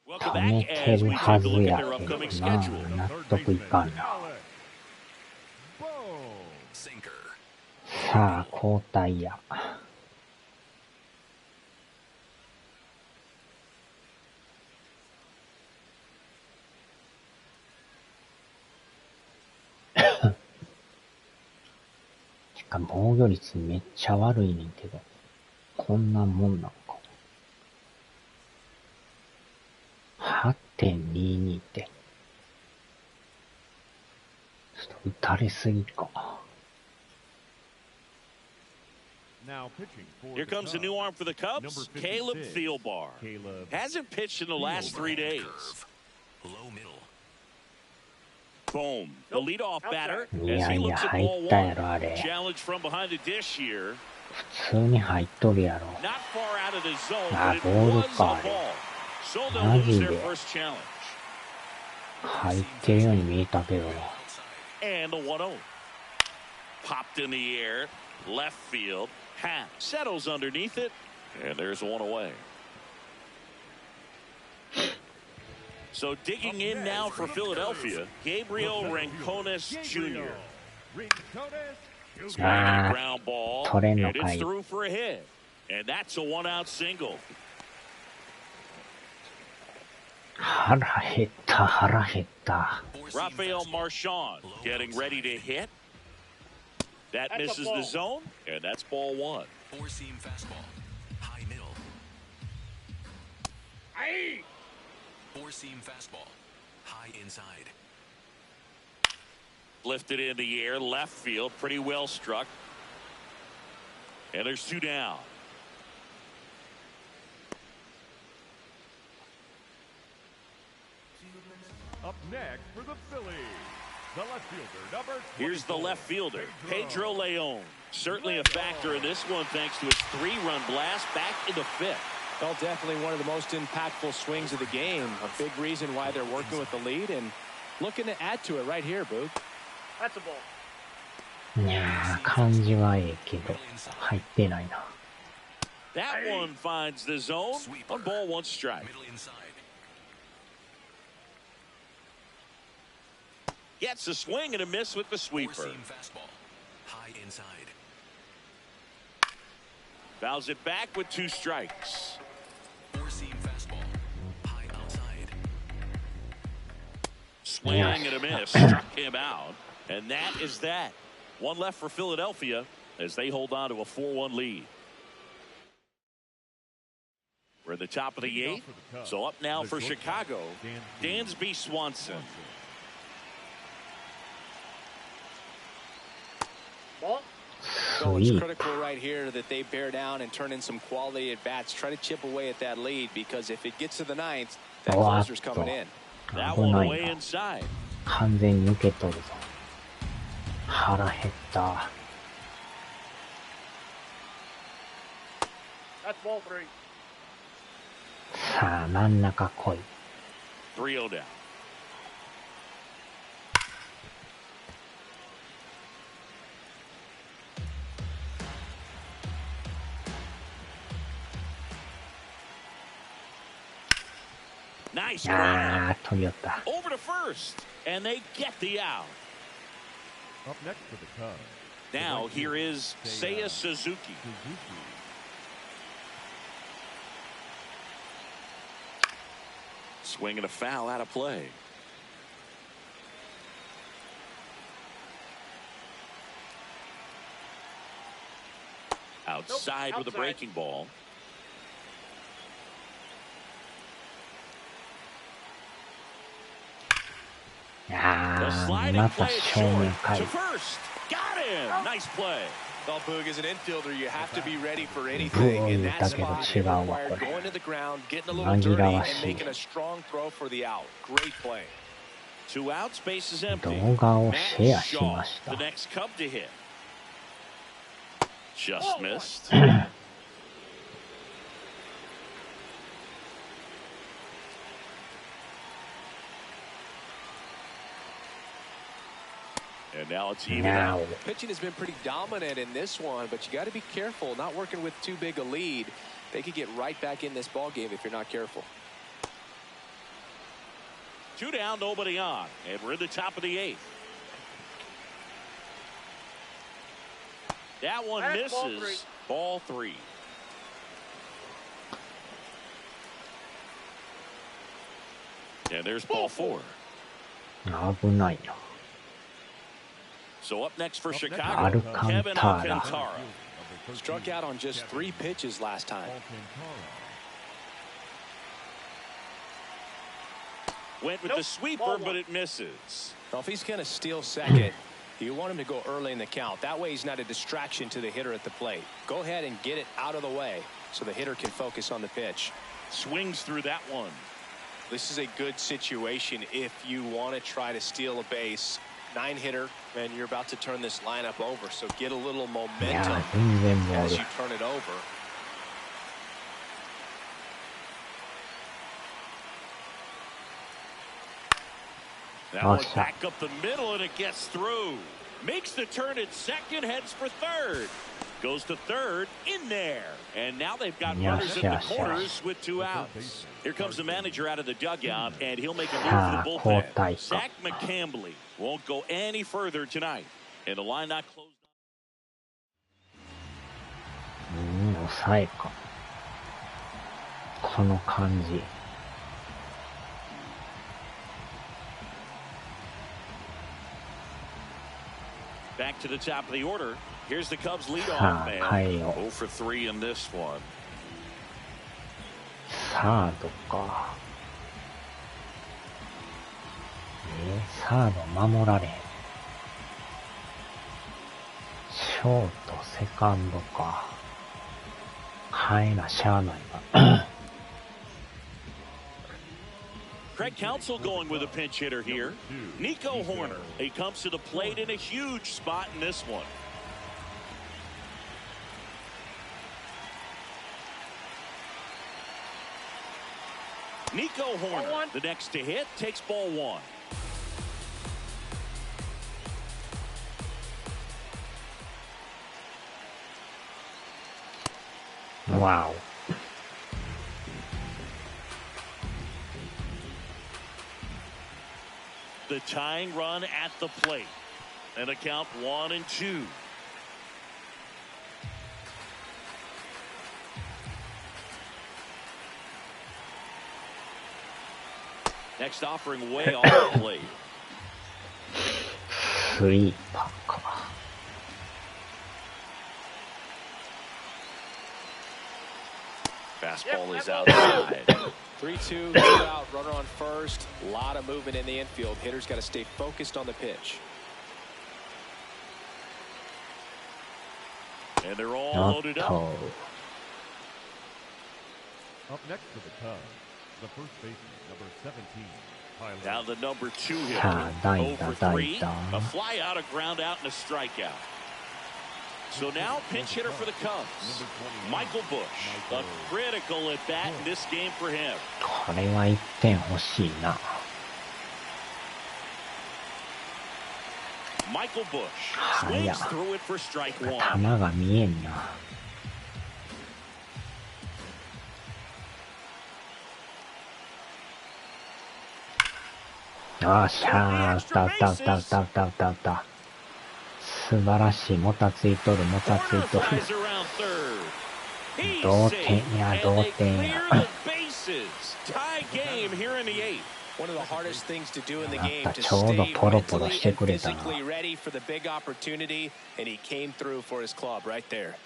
Welcome 溜め back て as る we は take a ず look や at け their ど upcoming な、 schedule. 納得いかんな。 Sinker. さあ、交代や。しかも防御率めっちゃ悪いねんけど、こんなもんなんか。8.22 って。ちょっと打たれすぎか。Now pitching for Here the comes a new arm for the Cubs, Number 56, Caleb Thielbar. Caleb Hasn't pitched in the last 3 days. Low middle. Boom. The leadoff batter い as や he いや looks at 入 ball ったや one. ろあれ Challenge from behind the dish here. 普通に入っとるやろ Not far out of the zone, あ but it ボール was a かあれ ball. So they'll マ lose ジ their で first challenge. 入ってるように見えたけどな And the 1-0. Popped in the air. Left field. Half settles underneath it. And there's one away. So digging in now for Philadelphia, Gabriel Rincones Jr. Swinging a ground ball, and it's through for a hit. And that's a one-out single. 腹減った腹減った Rafael Marchand getting ready to hit. That misses the zone, and that's ball one. Four-seam fastball. High middle. Four-seam fastball. High inside. Lifted in the air, left field, pretty well struck. And there's two down. Up next for the Phillies, the left fielder, number 24. Here's the left fielder, Pedro Leon. Certainly a factor in this one thanks to his 3-run blast back in the fifth. Well, definitely one of the most impactful swings of the game. A big reason why they're working with the lead and looking to add to it right here, Boog. That's a ball. いやー感じはええけど入ってないな That one finds the zone on ball one strike. Middle inside. Gets a swing and a miss with the sweeper. Four-seam fastball. High inside. Fouls it back with 2 strikes. Four-seam fastball. High outside. Swing and a miss. Struck him out. And that is that. One left for Philadelphia as they hold on to a 4-1 lead. We're at the top of the 8th. So up now for Chicago, Dansby Swanson. Ball. So it's critical right here that they bear down and turn in some quality at bats. Try to chip away at that lead because if it gets to the 9th, that closer's coming in. That one away inside. 完全に受け取るぞ腹減った That's ball 3. さあ真ん中来い 3-0 down. Nice grab. あー取り寄った Over to first, and they get the out. Up next for the Cubs. Now here is Seiya Suzuki. Swinging a foul out of play. Outside with a breaking ball. The sliding ま play た it 正面 short かい to first. Got him. Nice play. Well, Boog, as an infielder, you have to be ready for anything. In that spot, it required going to the ground, getting a little dirty, and making a strong throw for the out. Great play. 2 outs, base is empty. 動画を Matt シェアし Shaw, ました the next Cub to hit. Just missed. And now it's even now out. Pitching has been pretty dominant in this one, but you got to be careful. Not working with too big a lead. They could get right back in this ball game if you're not careful. 2 down, nobody on, and we're in the top of the 8th. That one That's misses. Ball 3. And there's ball 4. 危ないな So up next for Chicago, Alcantara. Kevin Alcantara. Struck out on just 3 pitches last time. Went with the sweeper, but it misses. Well, if he's going to steal second, You want him to go early in the count. That way he's not a distraction to the hitter at the plate. Go ahead and get it out of the way so the hitter can focus on the pitch. Swings through that one. This is a good situation if you want to try to steal a base. 9-hitter, and you're about to turn this lineup over, so get a little momentum as you turn it over. That one back up the middle, and it gets through. Makes the turn at second, heads for third. Goes to third, in there. And now they've got runners in the corners with 2 outs. Here comes the manager out of the dugout, and he'll make a move for the bullpen. Zach McCambly won't go any further tonight. And the line not closed. 抑えか。この感じ。Back to the top of the order. Here's the Cubs leadoff man. 0 for 3 in this one. サードか。サード守られへん。ショート、セカンドか。しゃあないな。Craig Counsell going with a pinch hitter here. Nico Horner. He comes to the plate in a huge spot in this one. Nico Horner, the next to hit, takes ball 1. Wow. The tying run at the plate. And a count 1-2. Next offering way off the plate. スイーパーか。Fastball is outside. 3-2, 2 out, runner on first. A lot of movement in the infield. Hitter's got to stay focused on the pitch. And they're all loaded up. Up next for the Cubs, the first baseman, number 17. Now the number 2 hitter. 0 for 3. A fly out, a ground out, and a strikeout. So now pinch hitter for the Cubs, Michael Busch. A critical at bat in this game for him. これは1点欲しいな。Michael Busch swings through it for strike 1. 球が見えんな。よっしゃー、打った。素晴らしい。もたついとる。同点や。One of the hardest things to do in the game to stay mentally and physically ready for the big opportunity, and he came through for his club right there.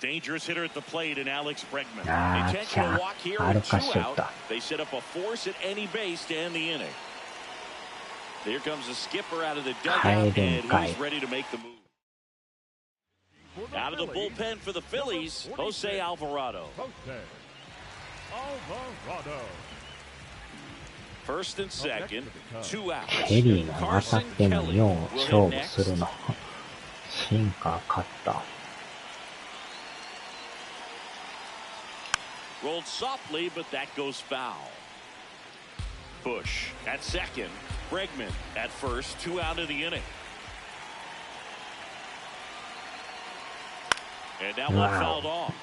Dangerous hitter at the plate in Alex Bregman. Intentional walk here with 2 out. They set up a force at any base to end the inning. Here comes the skipper out of the dugout, and he's ready to make the move. Out of the bullpen for the Phillies, Jose Alvarado. First and second, 2 outs. ケリーが当たってもよう勝負するな。シンカー勝った。Rolled softly, but that goes foul. Busch at second. Bregman at first. 2 out of the inning. And that one fouled off.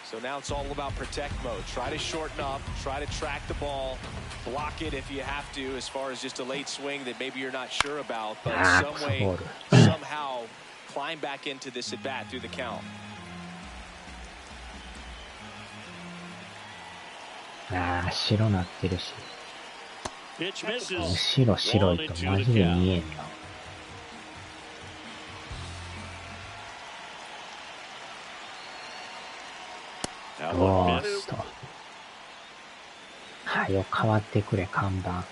So now it's all about protect mode. Try to shorten up. Try to track the ball. Block it if you have to, as far as just a late swing that maybe you're not sure about. But some way, somehow climb back into this at bat through the count. 白なってるし。 Pitch misses. 後ろ白いとマジで見えんな。おーっと。はい。はよ変わってくれ、看板。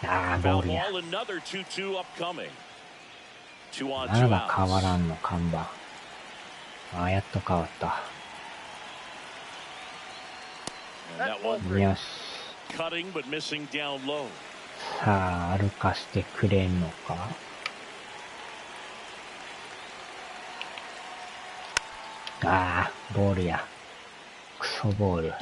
ああ、ボールや。ならば変わらんの、看板。ああ、やっと変わった。よし。さあ、歩かしてくれんのか。ああ、ボールや。クソボール。よ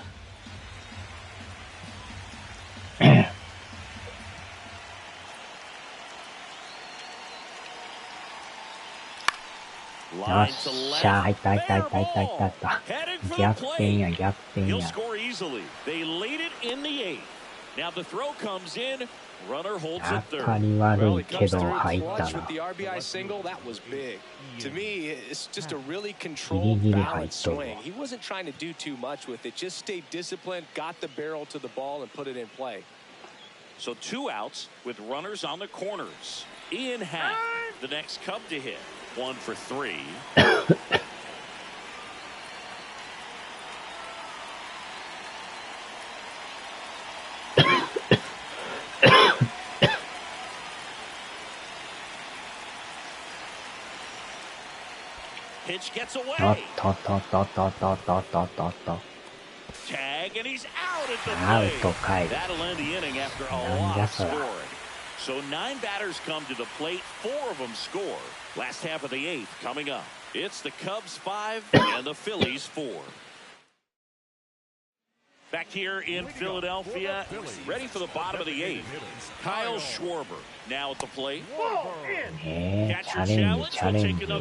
っしゃ、入った。逆転や。当たり悪いけど入ったな。ギリギリ入っとるわ。So 2 outs with runners on the corners. Ian Happ, the next Cub to hit. 1 for 3. Pitch gets away. Tag, and he's out at the plate. That'll end the inning after a lot of scoring. So 9 batters come to the plate, 4 of them score. Last half of the 8th coming up. It's the Cubs 5 and the Phillies 4. Back here in Philadelphia, ready for the bottom of the 8th. Kyle Schwarber now at the plate. チャレンジ。フ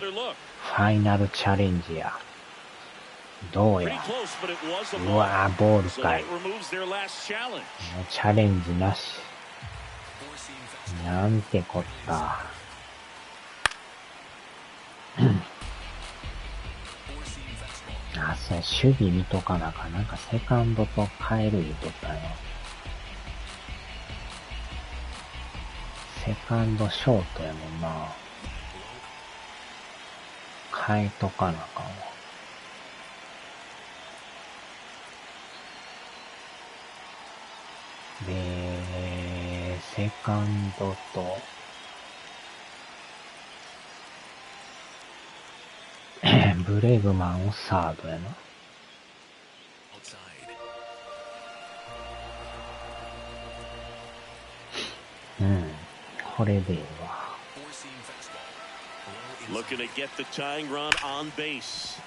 ァイナルチャレンジや。どうや。うわぁ、ボールかい。もうチャレンジなし。なんてこった。あ、そう、守備見とかなんかセカンドと変える言うとったよ。セカンドショートやもんな。変えとかなあかんわ。で、セカンドと、ブレグマンをサードやな。うん、これでいいわ。Looking to get the tying run on base.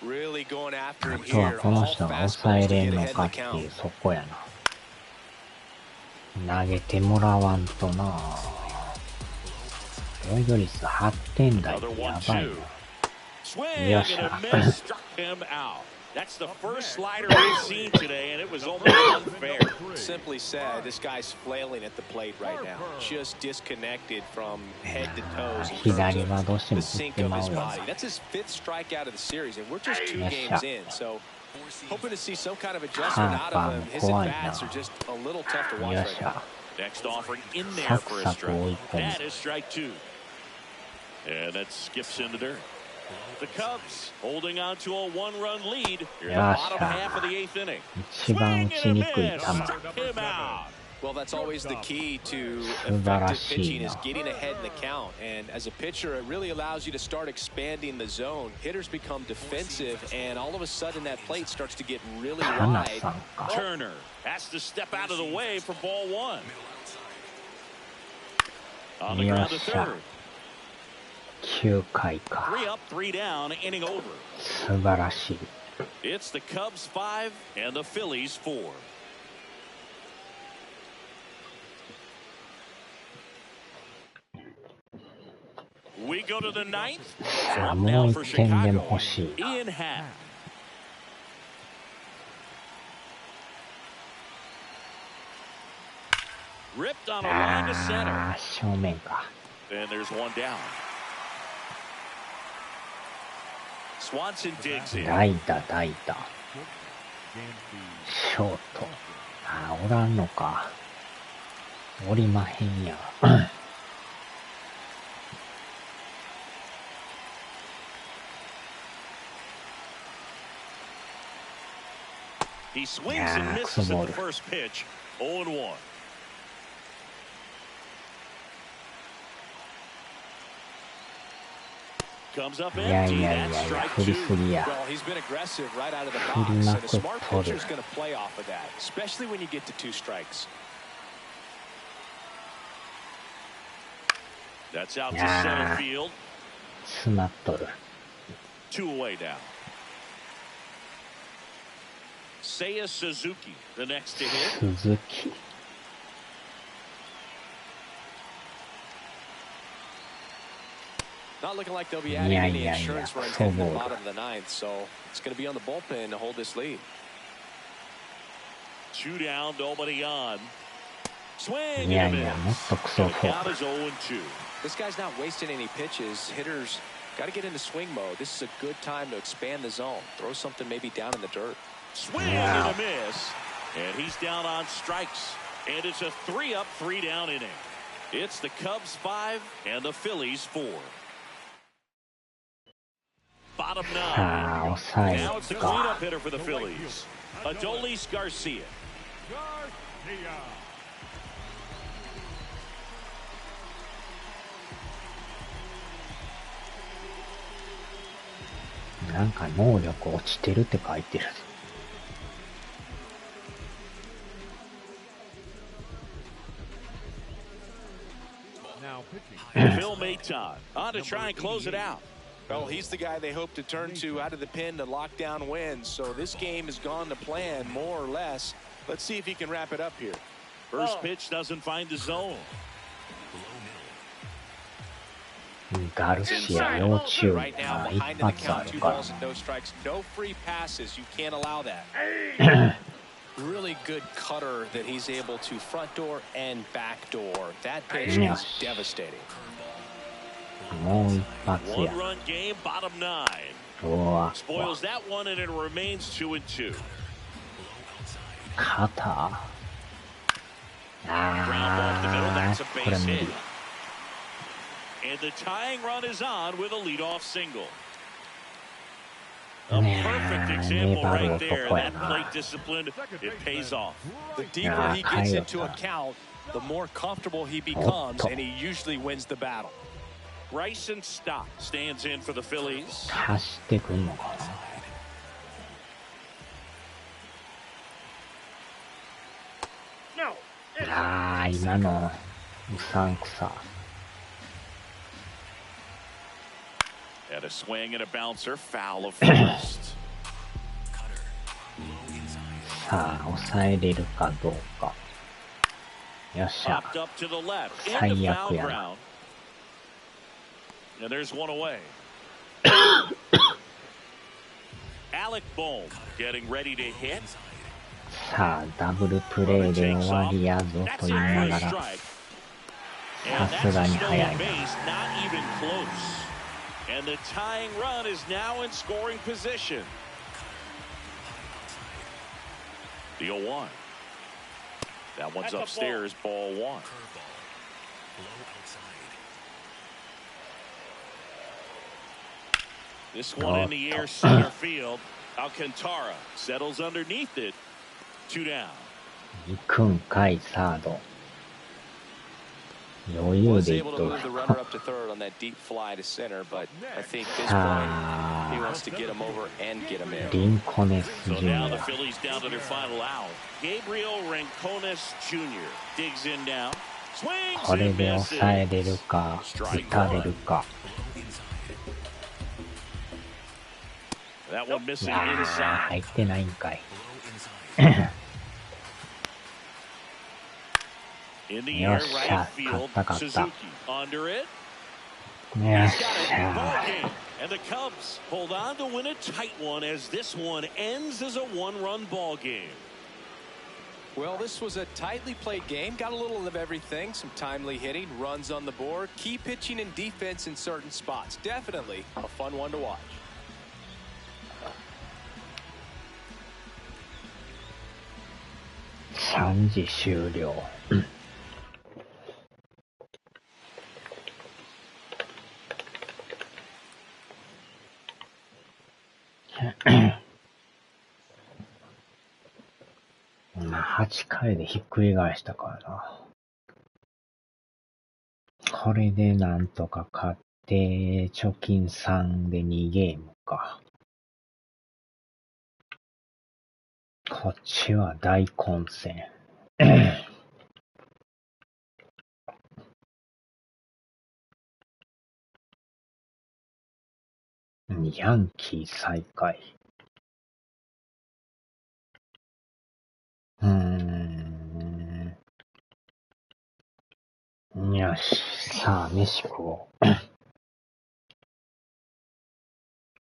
Really going after him あとは here. この All 人が fastballs 抑え to れ get んの ahead か in っ the ていう count. そこやな。投げてもらわんとな。防御率8点台ってやばいな。よっしゃ。That's the first slider we've seen today, and it was almost unfair. Simply said, this guy's flailing at the plate right now, just disconnected from head to toes in terms of the sink of his body. That's his 5th strikeout of the series, and we're just 2 games in. So, hoping to see some kind of adjustment out of him. His at-bats are just a little tough to watch right now. Next offering in there for a strike. That is strike 2. And that skips in the dirt. The Cubs holding on to a 1-run lead here in the bottom half of the 8th inning. 一番打ちにくい球。 Well, that's always the key to effective pitching is getting ahead in the count. And as a pitcher, it really allows you to start expanding the zone. Hitters become defensive, and all of a sudden that plate starts to get really wide. Turner has to step out of the way for ball 1. On the ground to third. 9回か。 3 up, 3 down, inning over. 素晴らしい。 It's the Cubs 5 and the Phillies 4. We go to the 9th. さあ、もう1点でも欲しい。 Ian Happ. Ripped on a line to center. ああ、正面か。 And there's one down. Swanson digs in. 代打。ショート。ああ、おらんのか。おりまへんや。He swings and misses at the first pitch. 0-1. Comes up empty. That's strike 2. Well, he's been aggressive right out of the box, and a smart pitcher is going to play off of that, especially when you get to 2 strikes. That's out to center field. 詰まっとる。 2 away now. Seiya Suzuki, the next to hit. 鈴木。 Not looking like they'll be adding any insurance runs in the bottom of the 9th, so it's going to be on the bullpen to hold this lead. 2 down, nobody on. Swing いやい and や、 a もっ miss. とクソ The フォ count ー is 0-2. This guy's not wasting any pitches. Hitters got to get into swing mode. This is a good time to expand the zone. Throw something maybe down in the dirt. Swing and a miss. And he's down on strikes. And it's a 3-up, 3-down inning. It's the Cubs 5 and the Phillies 4. Bottom 9. さあ、抑え Now it's the る cleanup か。 hitter for the Phillies. Adolis Garcia. なんか能力落ちてるって書いてる。Now pitching. Phil Maton on to try and close it out. Well, he's the guy they hope to turn to out of the pen to lock down wins. So this game has gone to plan, more or less. Let's see if he can wrap it up here. First pitch doesn't find the zone. ガルシア要注意。 Right now, あ、一 behind in the 発あ count, 2るから balls and no strikes, no free passes. You can't allow that. Really good cutter that he's able to front door and back door. That pitch is devastating. もう一発や。 One-run game, bottom 9. うわ、 Spoils that one, and it remains 2-2. 肩。 Ground ball up the middle. あ That's a ー、これ base 無 hit. 理。 And the tying run is on with a leadoff single. A ね perfect え、 example 粘る right there. 男や That な。 plate discipline, it pays off. The deeper he gets into a count, the more comfortable he becomes, and he usually wins the battle. Bryson Stott stands in for the Phillies. 走ってくんのかな。 No. ああ、今のうさんくさ。 And a swing and a bouncer, foul of first. さあ、抑えれるかどうか。よっしゃ。 Popped up to the left, 最 into 悪 foul やな。 ground. And there's one away. Alec Bohm getting ready to hit. さあ、ダブルプレーで終わりやぞ That's と a 言いな first がら、 strike. さ And す that's が a に早い stolen な。 base, not even close. And the tying run is now in scoring position. The 0-1. That one's That's a upstairs, ball 1. This one in the air, center field. Alcantara settles underneath it. 2 down. 行くんかい、サード。余裕 Was で行 able っ to と move る。 the runner up to third on that deep fly to center, but I think this point he wants to get him over and get him in. リンコネス So ジュ now ニ the ア。 Phillies down to their final out. Gabriel Rincones Jr. digs in now. こ Swings れ and で抑え misses. れるか、打たれるか。 That one い missing やー、 inside. 入ってないんかい。 In the よ air, っし right ゃ、勝 field. った勝った。 Suzuki under it. よっ He's し got a ball ゃ game. And the Cubs hold on to win a tight one as this one ends as a one-run ball game. Well, this was a tightly played game. Got a little of everything. Some timely hitting, runs on the board, key pitching and defense in certain spots. Definitely a fun one to watch. 3時終了。8回でひっくり返したからな。これでなんとか勝って、貯金3で2ゲームか。こっちは大混戦。ヤンキー最下位。よし。さあ、飯食おう。